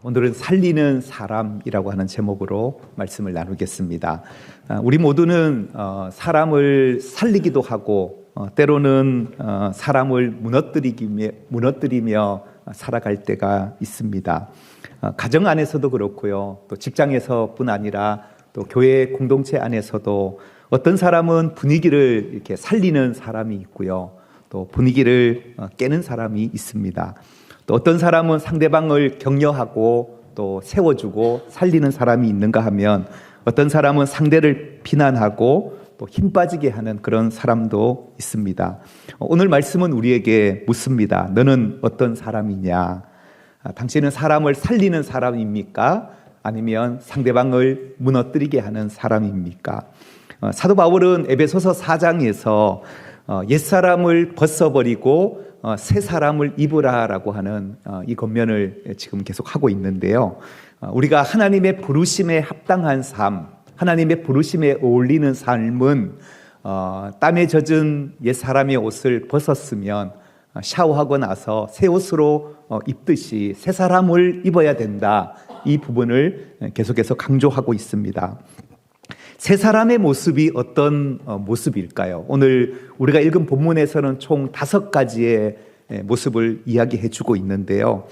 오늘은 살리는 사람이라고 하는 제목으로 말씀을 나누겠습니다. 우리 모두는 사람을 살리기도 하고 때로는 사람을 무너뜨리며 살아갈 때가 있습니다. 가정 안에서도 그렇고요. 또 직장에서뿐 아니라 또 교회 공동체 안에서도 어떤 사람은 분위기를 이렇게 살리는 사람이 있고요. 또 분위기를 깨는 사람이 있습니다. 또 어떤 사람은 상대방을 격려하고 또 세워주고 살리는 사람이 있는가 하면 어떤 사람은 상대를 비난하고 또 힘 빠지게 하는 그런 사람도 있습니다. 오늘 말씀은 우리에게 묻습니다. 너는 어떤 사람이냐? 당신은 사람을 살리는 사람입니까? 아니면 상대방을 무너뜨리게 하는 사람입니까? 사도 바울은 에베소서 4장에서 옛사람을 벗어버리고 새 사람을 입으라라고 하는 이 권면을 지금 계속 하고 있는데요. 우리가 하나님의 부르심에 합당한 삶, 하나님의 부르심에 어울리는 삶은 땀에 젖은 옛사람의 옷을 벗었으면 샤워하고 나서 새 옷으로 입듯이 새 사람을 입어야 된다. 이 부분을 계속해서 강조하고 있습니다. 새 사람의 모습이 어떤 모습일까요? 오늘 우리가 읽은 본문에서는 총 5가지의 모습을 이야기해 주고 있는데요.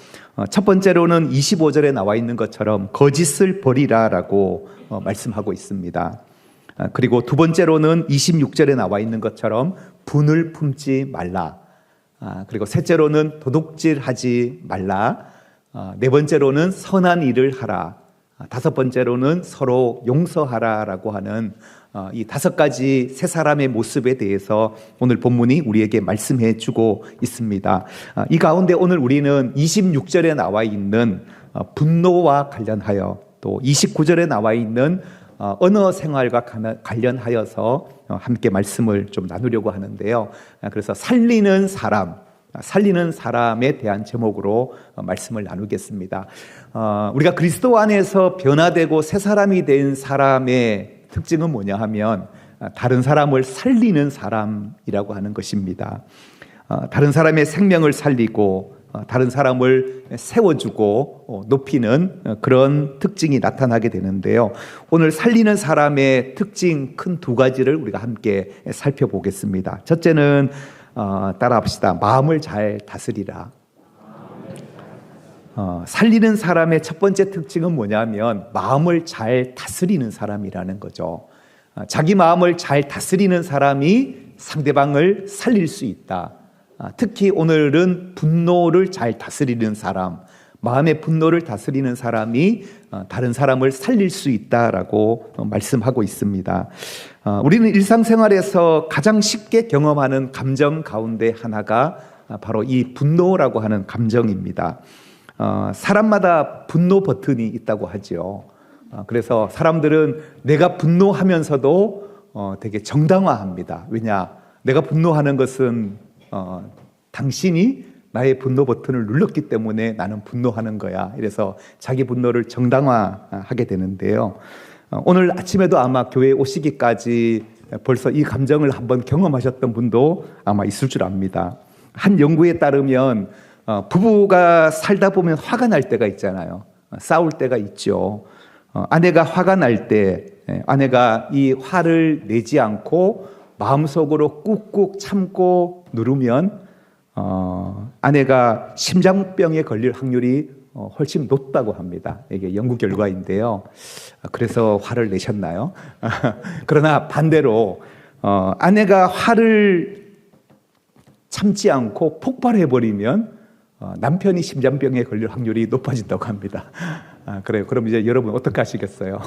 첫 번째로는 25절에 나와 있는 것처럼 거짓을 버리라라고 말씀하고 있습니다. 그리고 두 번째로는 26절에 나와 있는 것처럼 분을 품지 말라. 그리고 셋째로는 도둑질하지 말라. 네 번째로는 선한 일을 하라. 다섯 번째로는 서로 용서하라라고 하는 이 5가지 새 사람의 모습에 대해서 오늘 본문이 우리에게 말씀해 주고 있습니다. 이 가운데 오늘 우리는 26절에 나와 있는 분노와 관련하여 또 29절에 나와 있는 언어 생활과 관련하여서 함께 말씀을 좀 나누려고 하는데요. 그래서 살리는 사람에 대한 제목으로 말씀을 나누겠습니다. 우리가 그리스도 안에서 변화되고 새 사람이 된 사람의 특징은 뭐냐 하면 다른 사람을 살리는 사람이라고 하는 것입니다. 다른 사람의 생명을 살리고 다른 사람을 세워주고 높이는 그런 특징이 나타나게 되는데요. 오늘 살리는 사람의 특징 큰 2가지를 우리가 함께 살펴보겠습니다. 첫째는 따라합시다. 마음을 잘 다스리라. 살리는 사람의 첫 번째 특징은 뭐냐면 마음을 잘 다스리는 사람이라는 거죠. 자기 마음을 잘 다스리는 사람이 상대방을 살릴 수 있다. 특히 오늘은 분노를 잘 다스리는 사람, 마음의 분노를 다스리는 사람이 다른 사람을 살릴 수 있다라고 말씀하고 있습니다. 우리는 일상생활에서 가장 쉽게 경험하는 감정 가운데 하나가 바로 이 분노라고 하는 감정입니다. 사람마다 분노 버튼이 있다고 하죠. 그래서 사람들은 내가 분노하면서도 되게 정당화합니다. 왜냐? 내가 분노하는 것은 당신이 나의 분노 버튼을 눌렀기 때문에 나는 분노하는 거야. 이래서 자기 분노를 정당화하게 되는데요. 오늘 아침에도 아마 교회에 오시기까지 벌써 이 감정을 한번 경험하셨던 분도 아마 있을 줄 압니다. 한 연구에 따르면 부부가 살다 보면 화가 날 때가 있잖아요. 싸울 때가 있죠. 아내가 화가 날 때 아내가 이 화를 내지 않고 마음속으로 꾹꾹 참고 누르면 아내가 심장병에 걸릴 확률이 훨씬 높다고 합니다. 이게 연구 결과인데요. 그래서 화를 내셨나요? 그러나 반대로 아내가 화를 참지 않고 폭발해버리면 남편이 심장병에 걸릴 확률이 높아진다고 합니다. 그래요. 그럼 이제 여러분 어떻게 하시겠어요?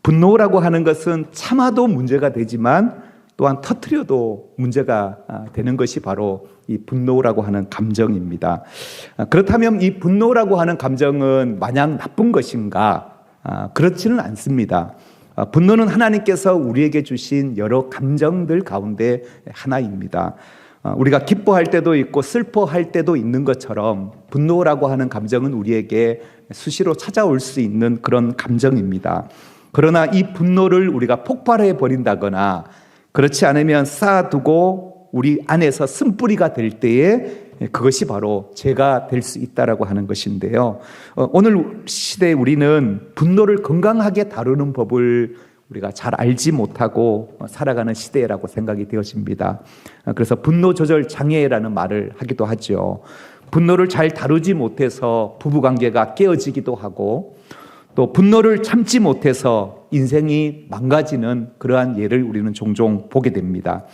분노라고 하는 것은 참아도 문제가 되지만 또한 터뜨려도 문제가 되는 것이 바로 이 분노라고 하는 감정입니다. 그렇다면 이 분노라고 하는 감정은 마냥 나쁜 것인가? 그렇지는 않습니다. 분노는 하나님께서 우리에게 주신 여러 감정들 가운데 하나입니다. 우리가 기뻐할 때도 있고 슬퍼할 때도 있는 것처럼 분노라고 하는 감정은 우리에게 수시로 찾아올 수 있는 그런 감정입니다. 그러나 이 분노를 우리가 폭발해 버린다거나 그렇지 않으면 쌓아두고 우리 안에서 쓴뿌리가 될 때에 그것이 바로 죄가 될 수 있다라고 하는 것인데요. 오늘 시대에 우리는 분노를 건강하게 다루는 법을 우리가 잘 알지 못하고 살아가는 시대라고 생각이 되어집니다. 그래서 분노 조절 장애라는 말을 하기도 하죠. 분노를 잘 다루지 못해서 부부관계가 깨어지기도 하고, 또 분노를 참지 못해서 인생이 망가지는 그러한 예를 우리는 종종 보게 됩니다.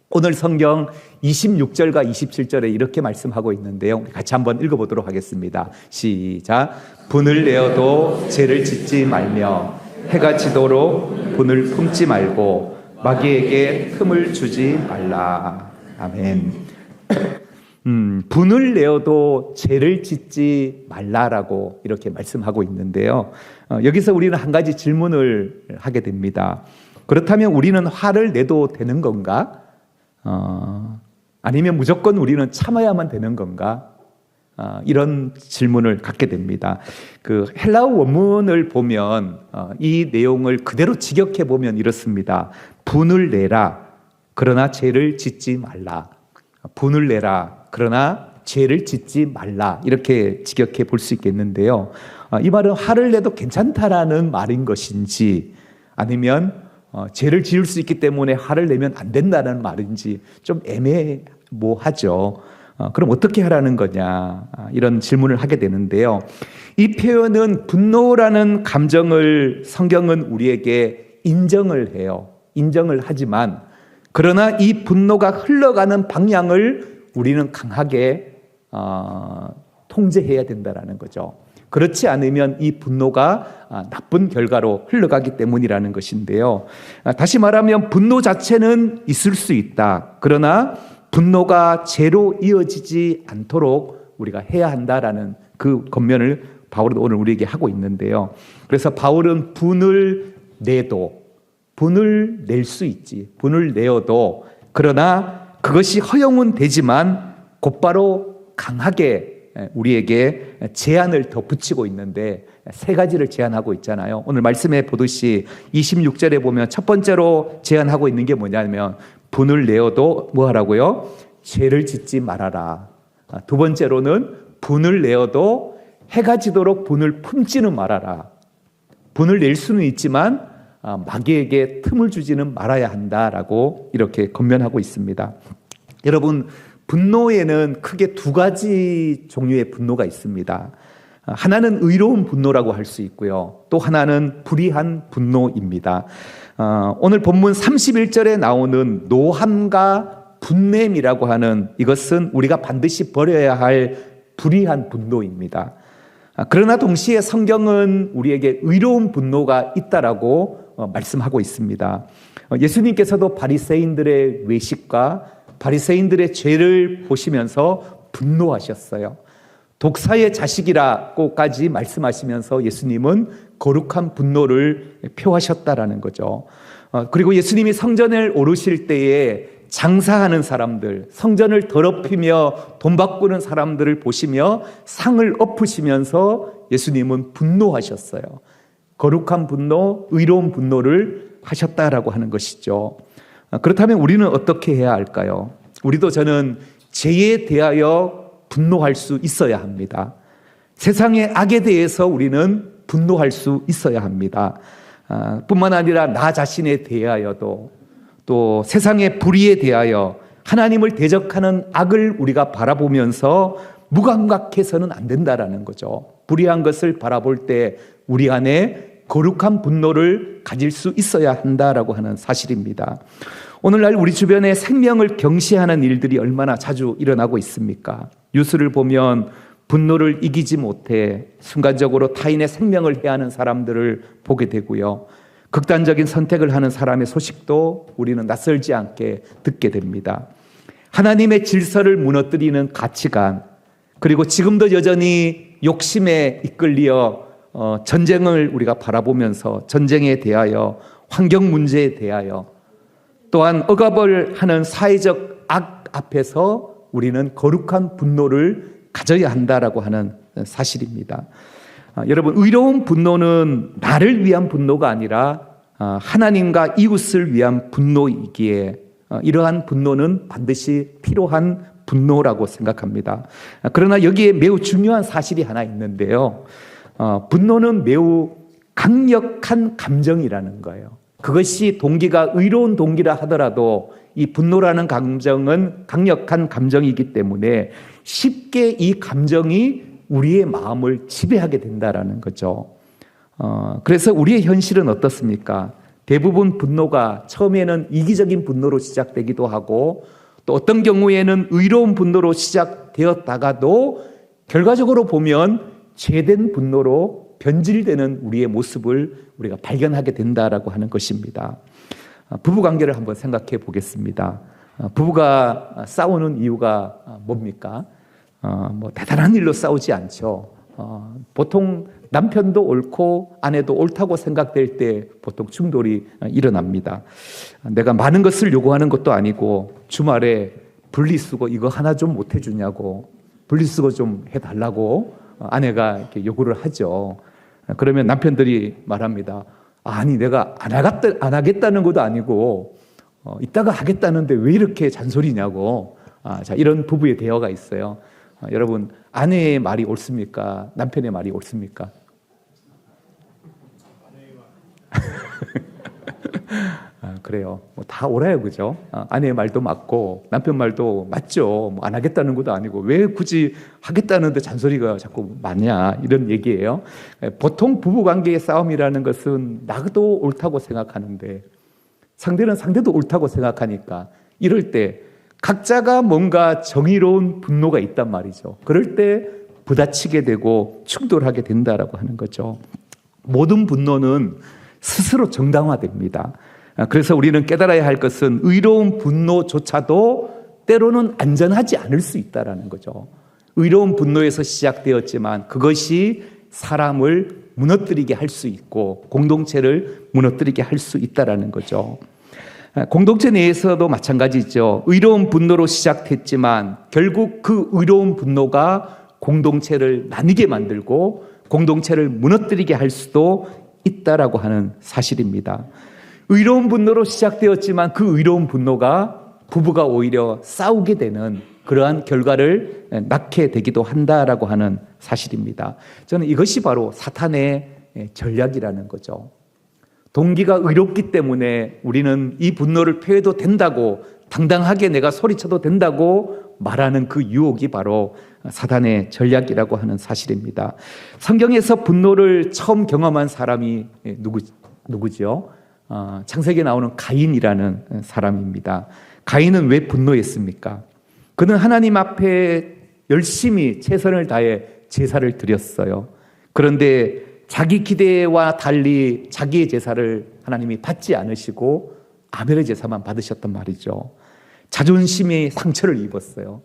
오늘 성경 26절과 27절에 이렇게 말씀하고 있는데요. 같이 한번 읽어보도록 하겠습니다. 시작. 분을 내어도 죄를 짓지 말며 해가 지도록 분을 품지 말고 마귀에게 틈을 주지 말라. 아멘. 분을 내어도 죄를 짓지 말라라고 이렇게 말씀하고 있는데요. 여기서 우리는 한 가지 질문을 하게 됩니다. 그렇다면 우리는 화를 내도 되는 건가? 아니면 무조건 우리는 참아야만 되는 건가? 이런 질문을 갖게 됩니다. 그 헬라어 원문을 보면 이 내용을 그대로 직역해 보면 이렇습니다. 분을 내라, 그러나 죄를 짓지 말라. 분을 내라, 그러나 죄를 짓지 말라. 이렇게 직역해 볼 수 있겠는데요. 이 말은 화를 내도 괜찮다라는 말인 것인지, 아니면 죄를 지을 수 있기 때문에 화를 내면 안 된다는 말인지 좀 애매모하죠. 그럼 어떻게 하라는 거냐, 이런 질문을 하게 되는데요. 이 표현은 분노라는 감정을 성경은 우리에게 인정을 해요. 인정을 하지만, 그러나 이 분노가 흘러가는 방향을 우리는 강하게 통제해야 된다는 거죠. 그렇지 않으면 이 분노가 나쁜 결과로 흘러가기 때문이라는 것인데요. 다시 말하면 분노 자체는 있을 수 있다. 그러나 분노가 죄로 이어지지 않도록 우리가 해야 한다라는 그 권면을 바울은 오늘 우리에게 하고 있는데요. 그래서 바울은 분을 낼 수 있지. 분을 내어도, 그러나 그것이 허용은 되지만 곧바로 강하게 우리에게 제한을 더 붙이고 있는데, 세 가지를 제한하고 있잖아요. 오늘 말씀해 보듯이 26절에 보면 첫 번째로 제한하고 있는 게 뭐냐면, 분을 내어도 뭐 하라고요? 죄를 짓지 말아라. 두 번째로는 분을 내어도 해가 지도록 분을 품지는 말아라. 분을 낼 수는 있지만 마귀에게 틈을 주지는 말아야 한다라고 이렇게 권면하고 있습니다. 여러분, 분노에는 크게 두 가지 종류의 분노가 있습니다. 하나는 의로운 분노라고 할 수 있고요. 또 하나는 불의한 분노입니다. 오늘 본문 31절에 나오는 노함과 분냄이라고 하는 이것은 우리가 반드시 버려야 할 불의한 분노입니다. 그러나 동시에 성경은 우리에게 의로운 분노가 있다라고 말씀하고 있습니다. 예수님께서도 바리새인들의 외식과 바리새인들의 죄를 보시면서 분노하셨어요. 독사의 자식이라고까지 말씀하시면서 예수님은 거룩한 분노를 표하셨다라는 거죠. 그리고 예수님이 성전을 오르실 때에 장사하는 사람들, 성전을 더럽히며 돈 바꾸는 사람들을 보시며 상을 엎으시면서 예수님은 분노하셨어요. 거룩한 분노, 의로운 분노를 하셨다라고 하는 것이죠. 그렇다면 우리는 어떻게 해야 할까요? 우리도 저는 죄에 대하여 분노할 수 있어야 합니다. 세상의 악에 대해서 우리는 분노할 수 있어야 합니다. 뿐만 아니라 나 자신에 대하여도, 또 세상의 불의에 대하여 하나님을 대적하는 악을 우리가 바라보면서 무감각해서는 안 된다라는 거죠. 불의한 것을 바라볼 때 우리 안에 거룩한 분노를 가질 수 있어야 한다라고 하는 사실입니다. 오늘날 우리 주변에 생명을 경시하는 일들이 얼마나 자주 일어나고 있습니까? 뉴스를 보면 분노를 이기지 못해 순간적으로 타인의 생명을 해하는 사람들을 보게 되고요. 극단적인 선택을 하는 사람의 소식도 우리는 낯설지 않게 듣게 됩니다. 하나님의 질서를 무너뜨리는 가치관, 그리고 지금도 여전히 욕심에 이끌려 전쟁을 우리가 바라보면서 전쟁에 대하여, 환경 문제에 대하여, 또한 억압을 하는 사회적 악 앞에서 우리는 거룩한 분노를 가져야 한다라고 하는 사실입니다. 여러분, 의로운 분노는 나를 위한 분노가 아니라 하나님과 이웃을 위한 분노이기에 이러한 분노는 반드시 필요한 분노라고 생각합니다. 그러나 여기에 매우 중요한 사실이 하나 있는데요. 분노는 매우 강력한 감정이라는 거예요. 그것이 동기가 의로운 동기라 하더라도 이 분노라는 감정은 강력한 감정이기 때문에 쉽게 이 감정이 우리의 마음을 지배하게 된다라는 거죠. 그래서 우리의 현실은 어떻습니까? 대부분 분노가 처음에는 이기적인 분노로 시작되기도 하고 또 어떤 경우에는 의로운 분노로 시작되었다가도 결과적으로 보면 죄된 분노로 변질되는 우리의 모습을 우리가 발견하게 된다라고 하는 것입니다. 부부관계를 한번 생각해 보겠습니다. 부부가 싸우는 이유가 뭡니까? 뭐 대단한 일로 싸우지 않죠. 보통 남편도 옳고 아내도 옳다고 생각될 때 보통 충돌이 일어납니다. 내가 많은 것을 요구하는 것도 아니고 주말에 분리수거 이거 하나 좀 못 해주냐고 분리수거 좀 해달라고 아내가 이렇게 요구를 하죠. 그러면 남편들이 말합니다. 아니 내가 안 하겠다는 것도 아니고 이따가 하겠다는데 왜 이렇게 잔소리냐고. 자, 이런 부부의 대화가 있어요. 여러분 아내의 말이 옳습니까? 남편의 말이 옳습니까? 그래요. 뭐 다 옳아요, 그죠? 아내의 말도 맞고 남편 말도 맞죠. 뭐 안 하겠다는 것도 아니고 왜 굳이 하겠다는데 잔소리가 자꾸 많냐 이런 얘기예요. 보통 부부관계의 싸움이라는 것은 나도 옳다고 생각하는데 상대는 상대도 옳다고 생각하니까 이럴 때 각자가 뭔가 정의로운 분노가 있단 말이죠. 그럴 때 부딪히게 되고 충돌하게 된다라고 하는 거죠. 모든 분노는 스스로 정당화됩니다. 그래서 우리는 깨달아야 할 것은 의로운 분노조차도 때로는 안전하지 않을 수 있다는 거죠. 의로운 분노에서 시작되었지만 그것이 사람을 무너뜨리게 할 수 있고 공동체를 무너뜨리게 할 수 있다는 거죠. 공동체 내에서도 마찬가지죠. 의로운 분노로 시작했지만 결국 그 의로운 분노가 공동체를 나뉘게 만들고 공동체를 무너뜨리게 할 수도 있다라고 하는 사실입니다. 의로운 분노로 시작되었지만 그 의로운 분노가 부부가 오히려 싸우게 되는 그러한 결과를 낳게 되기도 한다라고 하는 사실입니다. 저는 이것이 바로 사탄의 전략이라는 거죠. 동기가 의롭기 때문에 우리는 이 분노를 표해도 된다고 당당하게 내가 소리쳐도 된다고 말하는 그 유혹이 바로 사탄의 전략이라고 하는 사실입니다. 성경에서 분노를 처음 경험한 사람이 누구죠? 창세기에 나오는 가인이라는 사람입니다. 가인은 왜 분노했습니까? 그는 하나님 앞에 열심히 최선을 다해 제사를 드렸어요. 그런데 자기 기대와 달리 자기의 제사를 하나님이 받지 않으시고 아벨의 제사만 받으셨단 말이죠. 자존심이 상처를 입었어요.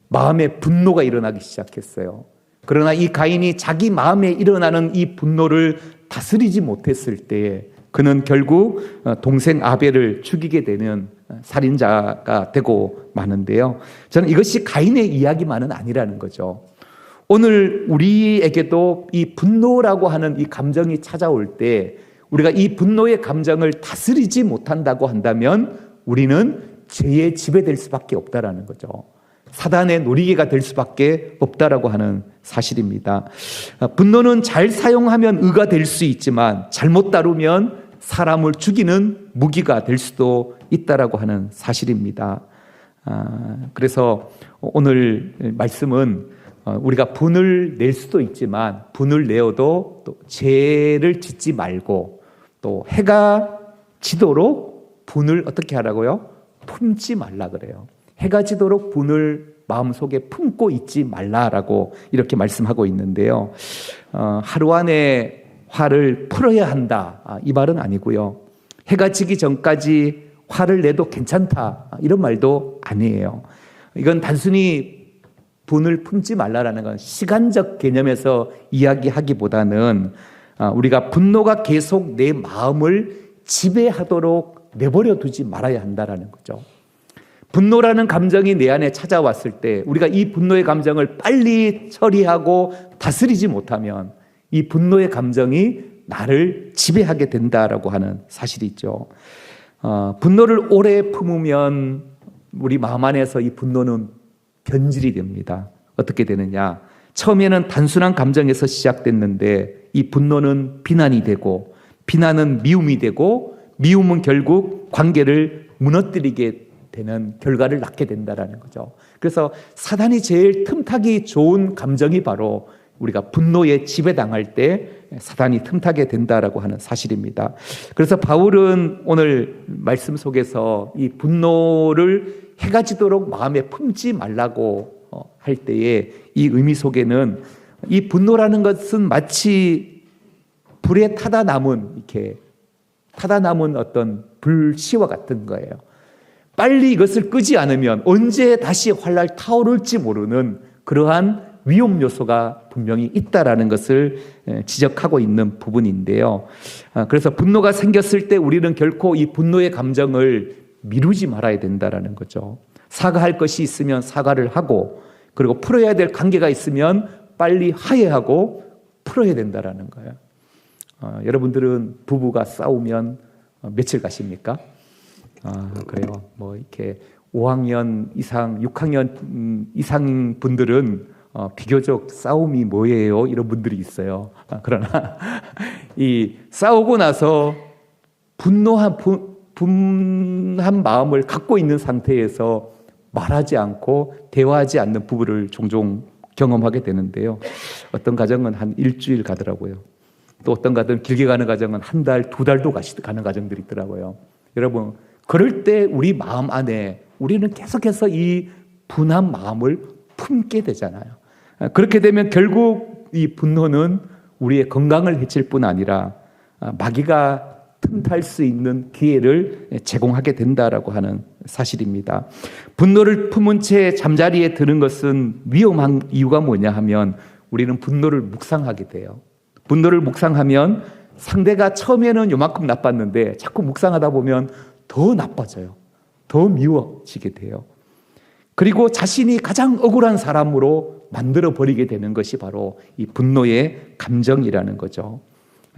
마음에 분노가 일어나기 시작했어요. 그러나 이 가인이 자기 마음에 일어나는 이 분노를 다스리지 못했을 때에 그는 결국 동생 아벨을 죽이게 되는 살인자가 되고 마는데요. 저는 이것이 가인의 이야기만은 아니라는 거죠. 오늘 우리에게도 이 분노라고 하는 이 감정이 찾아올 때 우리가 이 분노의 감정을 다스리지 못한다고 한다면 우리는 죄의 지배될 수밖에 없다라는 거죠. 사단의 놀이개가 될 수밖에 없다라고 하는 사실입니다. 분노는 잘 사용하면 의가 될 수 있지만 잘못 다루면 사람을 죽이는 무기가 될 수도 있다라고 하는 사실입니다. 그래서 오늘 말씀은 우리가 분을 낼 수도 있지만 분을 내어도 또 죄를 짓지 말고 또 해가 지도록 분을 어떻게 하라고요? 품지 말라 그래요. 해가 지도록 분을 마음속에 품고 있지 말라라고 이렇게 말씀하고 있는데요. 하루 안에 화를 풀어야 한다 이 말은 아니고요. 해가 지기 전까지 화를 내도 괜찮다 이런 말도 아니에요. 이건 단순히 분을 품지 말라라는 건 시간적 개념에서 이야기하기보다는 우리가 분노가 계속 내 마음을 지배하도록 내버려 두지 말아야 한다라는 거죠. 분노라는 감정이 내 안에 찾아왔을 때 우리가 이 분노의 감정을 빨리 처리하고 다스리지 못하면 이 분노의 감정이 나를 지배하게 된다라고 하는 분노를 오래 품으면 우리 마음 안에서 이 분노는 변질이 됩니다. 어떻게 되느냐? 처음에는 단순한 감정에서 시작됐는데 이 분노는 비난이 되고, 비난은 미움이 되고, 미움은 결국 관계를 무너뜨리게 되는 결과를 낳게 된다는 거죠. 그래서 사단이 제일 틈타기 좋은 감정이 바로 우리가 분노에 지배당할 때 사단이 틈타게 된다라고 하는 사실입니다. 그래서 바울은 오늘 말씀 속에서 이 분노를 해가 지도록 마음에 품지 말라고 할 때에 이 의미 속에는 이 분노라는 것은 마치 불에 타다 남은 어떤 불씨와 같은 거예요. 빨리 이것을 끄지 않으면 언제 다시 활날 타오를지 모르는 그러한 위험 요소가 분명히 있다라는 것을 지적하고 있는 부분인데요. 그래서 분노가 생겼을 때 우리는 결코 이 분노의 감정을 미루지 말아야 된다라는 거죠. 사과할 것이 있으면 사과를 하고, 그리고 풀어야 될 관계가 있으면 빨리 화해하고 풀어야 된다라는 거예요. 여러분들은 부부가 싸우면 며칠 가십니까? 그래요. 뭐 이렇게 5학년 이상, 6학년 이상 분들은 비교적 싸움이 뭐예요? 이런 분들이 있어요. 그러나 이 싸우고 나서 분한 마음을 갖고 있는 상태에서 말하지 않고 대화하지 않는 부부를 종종 경험하게 되는데요. 어떤 가정은 한 일주일 가더라고요. 또 어떤 가정은 길게 가는 가정은 한 달, 두 달도 가는 가정들이 있더라고요. 여러분, 그럴 때 우리 마음 안에 우리는 계속해서 이 분한 마음을 품게 되잖아요. 그렇게 되면 결국 이 분노는 우리의 건강을 해칠 뿐 아니라 마귀가 틈탈 수 있는 기회를 제공하게 된다라고 하는 사실입니다. 분노를 품은 채 잠자리에 드는 것은 위험한 이유가 뭐냐 하면 우리는 분노를 묵상하게 돼요. 분노를 묵상하면 상대가 처음에는 요만큼 나빴는데 자꾸 묵상하다 보면 더 나빠져요. 더 미워지게 돼요. 그리고 자신이 가장 억울한 사람으로 만들어버리게 되는 것이 바로 이 분노의 감정이라는 거죠.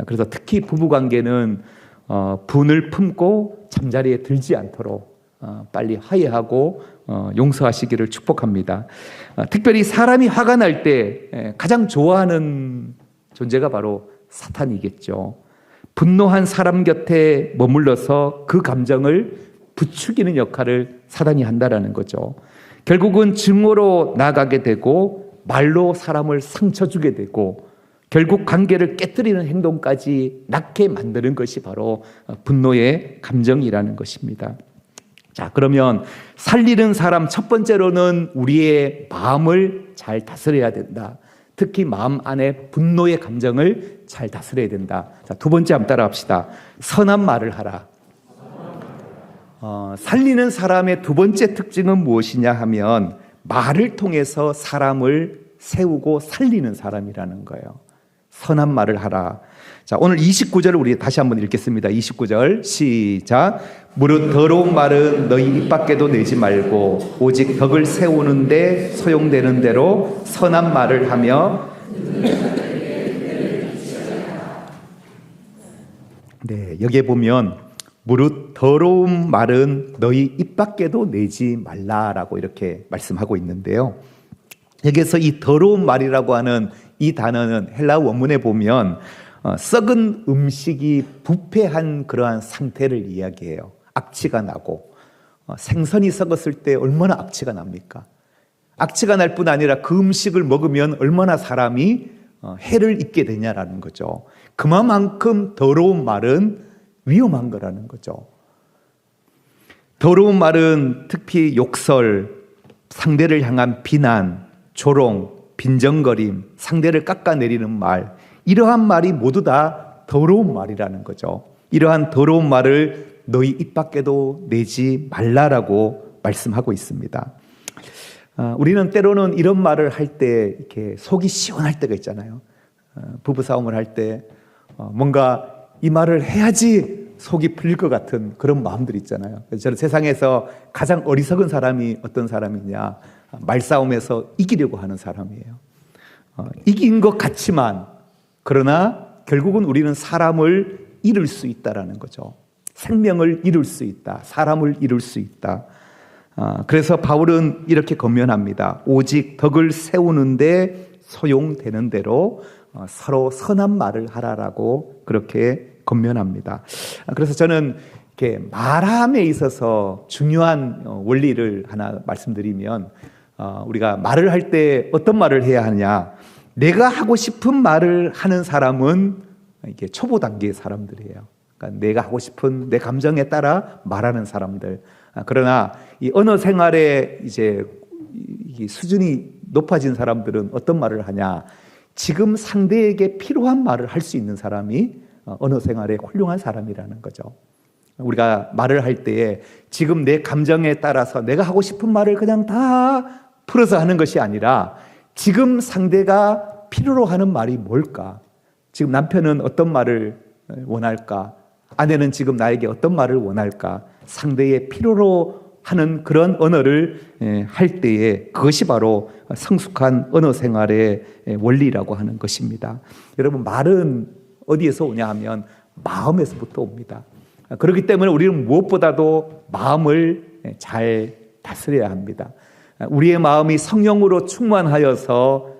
그래서 특히 부부관계는 분을 품고 잠자리에 들지 않도록 빨리 화해하고 용서하시기를 축복합니다. 특별히 사람이 화가 날 때 가장 좋아하는 존재가 바로 사탄이겠죠. 분노한 사람 곁에 머물러서 그 감정을 부추기는 역할을 사단이 한다라는 거죠. 결국은 증오로 나아가게 되고 말로 사람을 상처 주게 되고 결국 관계를 깨뜨리는 행동까지 낳게 만드는 것이 바로 분노의 감정이라는 것입니다. 자, 그러면 살리는 사람 첫 번째로는 우리의 마음을 잘 다스려야 된다. 특히 마음 안에 분노의 감정을 잘 다스려야 된다. 자, 두 번째 한번 따라 합시다. 선한 말을 하라. 살리는 사람의 두 번째 특징은 무엇이냐 하면 말을 통해서 사람을 세우고 살리는 사람이라는 거예요. 선한 말을 하라. 자, 오늘 29절을 우리 다시 한번 읽겠습니다. 29절 시작. 무릇 더러운 말은 너희 입 밖에도 내지 말고 오직 덕을 세우는데 소용되는 대로 선한 말을 하며. 네, 여기에 보면 무릇 더러운 말은 너희 입 밖에도 내지 말라라고 이렇게 말씀하고 있는데요. 여기서 이 더러운 말이라고 하는 이 단어는 헬라 원문에 보면 썩은 음식이 부패한 그러한 상태를 이야기해요. 악취가 나고 생선이 썩었을 때 얼마나 악취가 납니까? 악취가 날 뿐 아니라 그 음식을 먹으면 얼마나 사람이 해를 입게 되냐라는 거죠. 그만큼 더러운 말은 위험한 거라는 거죠. 더러운 말은 특히 욕설, 상대를 향한 비난, 조롱, 빈정거림, 상대를 깎아내리는 말, 이러한 말이 모두 다 더러운 말이라는 거죠. 이러한 더러운 말을 너희 입 밖에도 내지 말라라고 말씀하고 있습니다. 우리는 때로는 이런 말을 할 때 이렇게 속이 시원할 때가 있잖아요. 부부싸움을 할 때 뭔가 이 말을 해야지 속이 풀릴 것 같은 그런 마음들이 있잖아요. 저는 세상에서 가장 어리석은 사람이 어떤 사람이냐, 말싸움에서 이기려고 하는 사람이에요. 이긴 것 같지만 그러나 결국은 우리는 사람을 잃을 수 있다라는 거죠. 생명을 잃을 수 있다. 사람을 잃을 수 있다. 그래서 바울은 이렇게 권면합니다. 오직 덕을 세우는데 소용되는 대로 서로 선한 말을 하라라고 그렇게 권면합니다. 그래서 저는 이렇게 말함에 있어서 중요한 원리를 하나 말씀드리면, 우리가 말을 할 때 어떤 말을 해야 하느냐, 내가 하고 싶은 말을 하는 사람은 이게 초보 단계의 사람들이에요. 그러니까 내가 하고 싶은 내 감정에 따라 말하는 사람들. 그러나 이 언어 생활에 이제 이 수준이 높아진 사람들은 어떤 말을 하냐, 지금 상대에게 필요한 말을 할 수 있는 사람이 언어 생활에 훌륭한 사람이라는 거죠. 우리가 말을 할 때에 지금 내 감정에 따라서 내가 하고 싶은 말을 그냥 다 풀어서 하는 것이 아니라, 지금 상대가 필요로 하는 말이 뭘까? 지금 남편은 어떤 말을 원할까? 아내는 지금 나에게 어떤 말을 원할까? 상대의 필요로 하는 그런 언어를 할 때에 그것이 바로 성숙한 언어 생활의 원리라고 하는 것입니다. 여러분, 말은 어디에서 오냐 하면 마음에서부터 옵니다. 그렇기 때문에 우리는 무엇보다도 마음을 잘 다스려야 합니다. 우리의 마음이 성령으로 충만하여서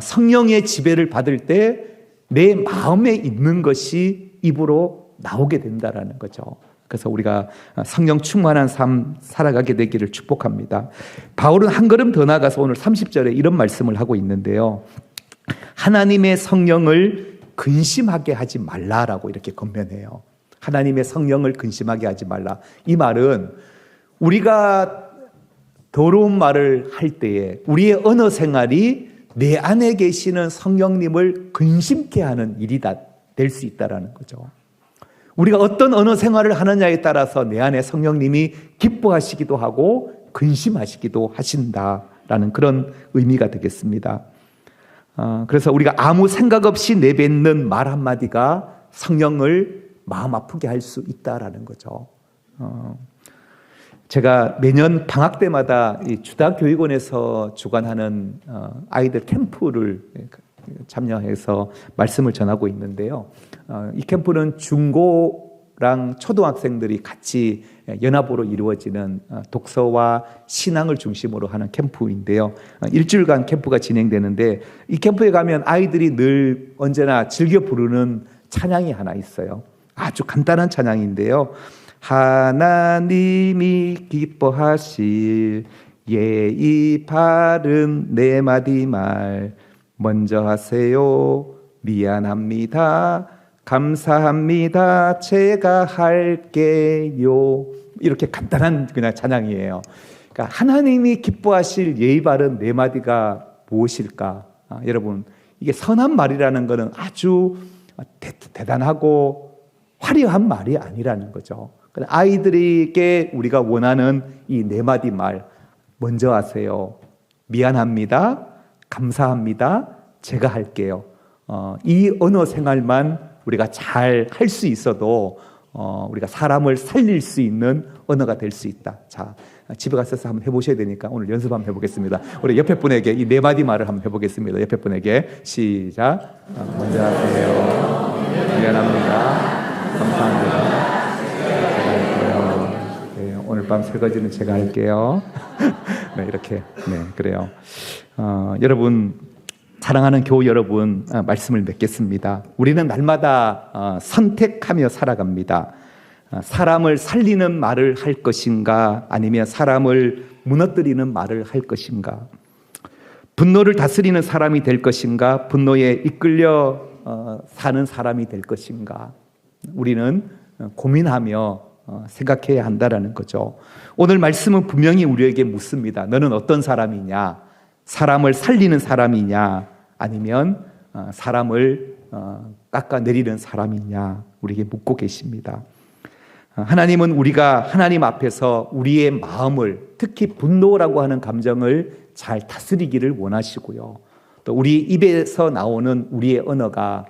성령의 지배를 받을 때 내 마음에 있는 것이 입으로 나오게 된다라는 거죠. 그래서 우리가 성령 충만한 삶 살아가게 되기를 축복합니다. 바울은 한 걸음 더 나아가서 오늘 30절에 이런 말씀을 하고 있는데요. 하나님의 성령을 근심하게 하지 말라라고 이렇게 권면해요. 하나님의 성령을 근심하게 하지 말라. 이 말은 우리가 더러운 말을 할 때에 우리의 언어 생활이 내 안에 계시는 성령님을 근심케 하는 일이 될 수 있다는 거죠. 우리가 어떤 언어 생활을 하느냐에 따라서 내 안에 성령님이 기뻐하시기도 하고 근심하시기도 하신다라는 그런 의미가 되겠습니다. 그래서 우리가 아무 생각 없이 내뱉는 말 한마디가 성령을 마음 아프게 할 수 있다라는 거죠. 제가 매년 방학 때마다 이 주다교육원에서 주관하는 아이들 캠프를 참여해서 말씀을 전하고 있는데요. 이 캠프는 중고랑 초등학생들이 같이 연합으로 이루어지는 독서와 신앙을 중심으로 하는 캠프인데요. 일주일간 캠프가 진행되는데, 이 캠프에 가면 아이들이 늘 언제나 즐겨 부르는 찬양이 하나 있어요. 아주 간단한 찬양인데요. 하나님이 기뻐하실 예의 바른 네 마디 말 먼저 하세요. 미안합니다. 감사합니다. 제가 할게요. 이렇게 간단한 그냥 찬양이에요. 그러니까 하나님이 기뻐하실 예의 바른 네 마디가 무엇일까? 여러분, 이게 선한 말이라는 것은 아주 대단하고 화려한 말이 아니라는 거죠. 아이들에게 우리가 원하는 이 네 마디 말, 먼저 하세요. 미안합니다. 감사합니다. 제가 할게요. 이 언어 생활만 우리가 잘 할 수 있어도 우리가 사람을 살릴 수 있는 언어가 될 수 있다. 자, 집에 가셔서 한번 해보셔야 되니까 오늘 연습 한번 해보겠습니다. 우리 옆에 분에게 이 네 마디 말을 한번 해보겠습니다. 옆에 분에게 시작. 먼저 하세요. 미안합니다. 감사합니다. 오늘 밤 설거지는 제가 할게요. 네, 이렇게. 네, 그래요. 여러분, 사랑하는 교우 여러분, 말씀을 맺겠습니다. 우리는 날마다 선택하며 살아갑니다. 사람을 살리는 말을 할 것인가, 아니면 사람을 무너뜨리는 말을 할 것인가, 분노를 다스리는 사람이 될 것인가, 분노에 이끌려 사는 사람이 될 것인가, 우리는 고민하며 생각해야 한다라는 거죠. 오늘 말씀은 분명히 우리에게 묻습니다. 너는 어떤 사람이냐? 사람을 살리는 사람이냐? 아니면 사람을 깎아내리는 사람이냐? 우리에게 묻고 계십니다. 하나님은 우리가 하나님 앞에서 우리의 마음을, 특히 분노라고 하는 감정을 잘 다스리기를 원하시고요. 또 우리 입에서 나오는 우리의 언어가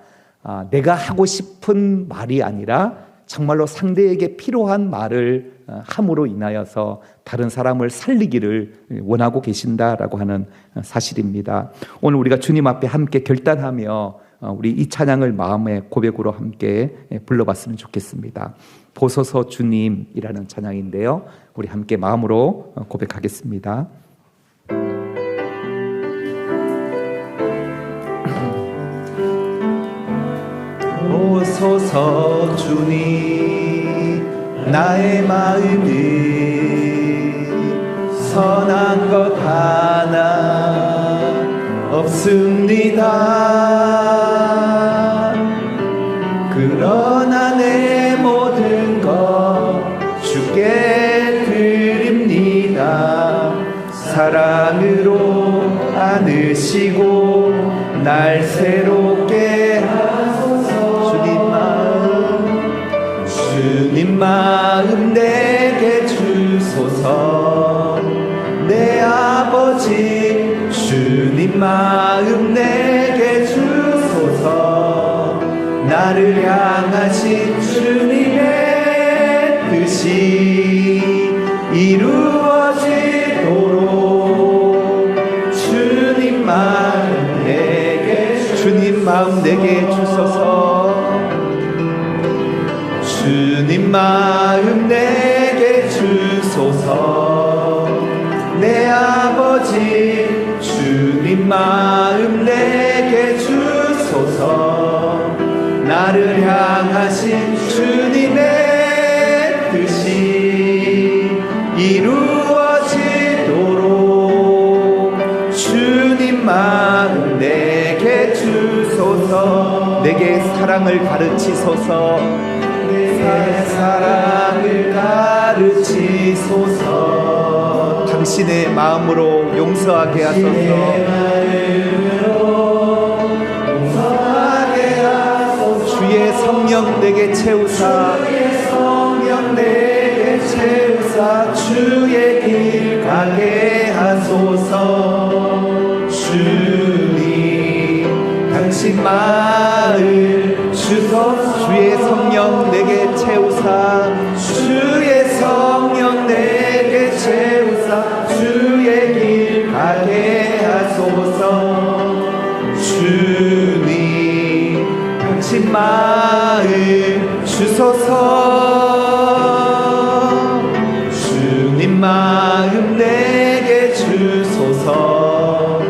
내가 하고 싶은 말이 아니라 정말로 상대에게 필요한 말을 함으로 인하여서 다른 사람을 살리기를 원하고 계신다라고 하는 사실입니다. 오늘 우리가 주님 앞에 함께 결단하며 우리 이 찬양을 마음의 고백으로 함께 불러봤으면 좋겠습니다. 보소서 주님이라는 찬양인데요, 우리 함께 마음으로 고백하겠습니다. 보소서 주님, 나의 마음이 선한 것 하나 없습니다. 그러나 내 모든 것 주께 드립니다. 사랑으로 안으시고 날 새롭게 하소서. 주님 마음 내게 주소서. 내 아버지 주님 마음 내게 주소서. 나를 향하신 주님의 뜻이 이루어지도록 주님 마음 내게 주소서. 주님 마음 내게 주소서. 내 아버지 주님 마음 내게 주소서. 나를 향하신 주님의 뜻이 이루어지도록 주님 마음 내게 주소서. 내게 사랑을 가르치소서. 내 사랑을 가르치소서. 당신의 마음으로 용서하게 하소서. 주의 성령 내게 채우사. 주의 길 가게 하소서. 주님 당신 마음 주소서. 주의 성령 내게 채우사. 주의 성령 내게 채우사. 주의 길 가게 하소서. 주님 당신 마음 주소서. 주님 마음 내게 주소서.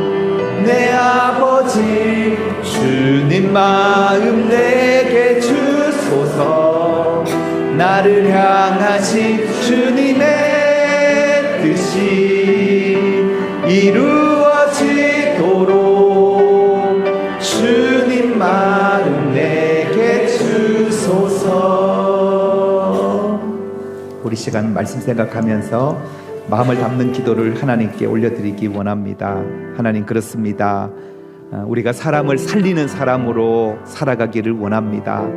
내 아버지 주님 마음 내게 주소서. 나를 향하신 주님의 뜻이 이루어지도록 주님 마음 내게 주소서. 우리 시간 말씀 생각하면서 마음을 담는 기도를 하나님께 올려드리기 원합니다. 하나님, 그렇습니다. 우리가 사람을 살리는 사람으로 살아가기를 원합니다.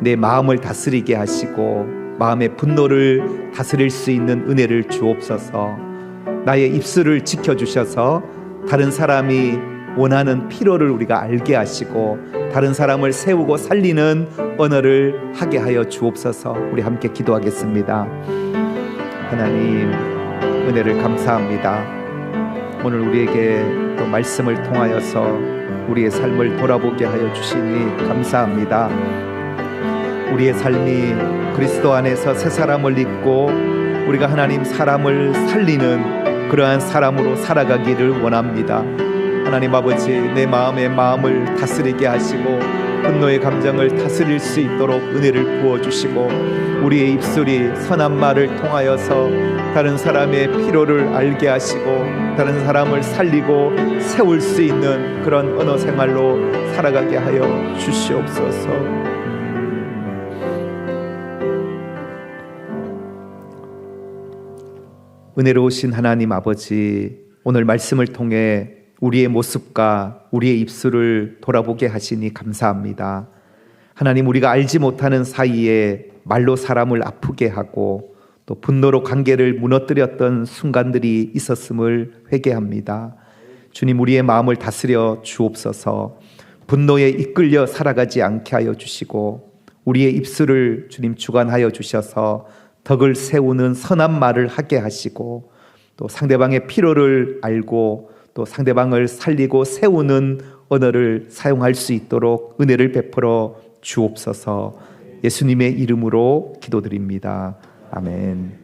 내 마음을 다스리게 하시고 마음의 분노를 다스릴 수 있는 은혜를 주옵소서. 나의 입술을 지켜주셔서 다른 사람이 원하는 필요를 우리가 알게 하시고 다른 사람을 세우고 살리는 언어를 하게 하여 주옵소서. 우리 함께 기도하겠습니다. 하나님, 은혜를 감사합니다. 오늘 우리에게 또 말씀을 통하여서 우리의 삶을 돌아보게 하여 주시니 감사합니다. 우리의 삶이 그리스도 안에서 새 사람을 입고 우리가 하나님 사람을 살리는 그러한 사람으로 살아가기를 원합니다. 하나님 아버지, 내 마음을 다스리게 하시고 분노의 감정을 다스릴 수 있도록 은혜를 부어주시고 우리의 입술이 선한 말을 통하여서 다른 사람의 필요를 알게 하시고 다른 사람을 살리고 세울 수 있는 그런 언어 생활로 살아가게 하여 주시옵소서. 은혜로우신 하나님 아버지, 오늘 말씀을 통해 우리의 모습과 우리의 입술을 돌아보게 하시니 감사합니다. 하나님, 우리가 알지 못하는 사이에 말로 사람을 아프게 하고 또 분노로 관계를 무너뜨렸던 순간들이 있었음을 회개합니다. 주님, 우리의 마음을 다스려 주옵소서. 분노에 이끌려 살아가지 않게 하여 주시고 우리의 입술을 주님 주관하여 주셔서 덕을 세우는 선한 말을 하게 하시고 또 상대방의 필요를 알고 또 상대방을 살리고 세우는 언어를 사용할 수 있도록 은혜를 베풀어 주옵소서. 예수님의 이름으로 기도드립니다. 아멘.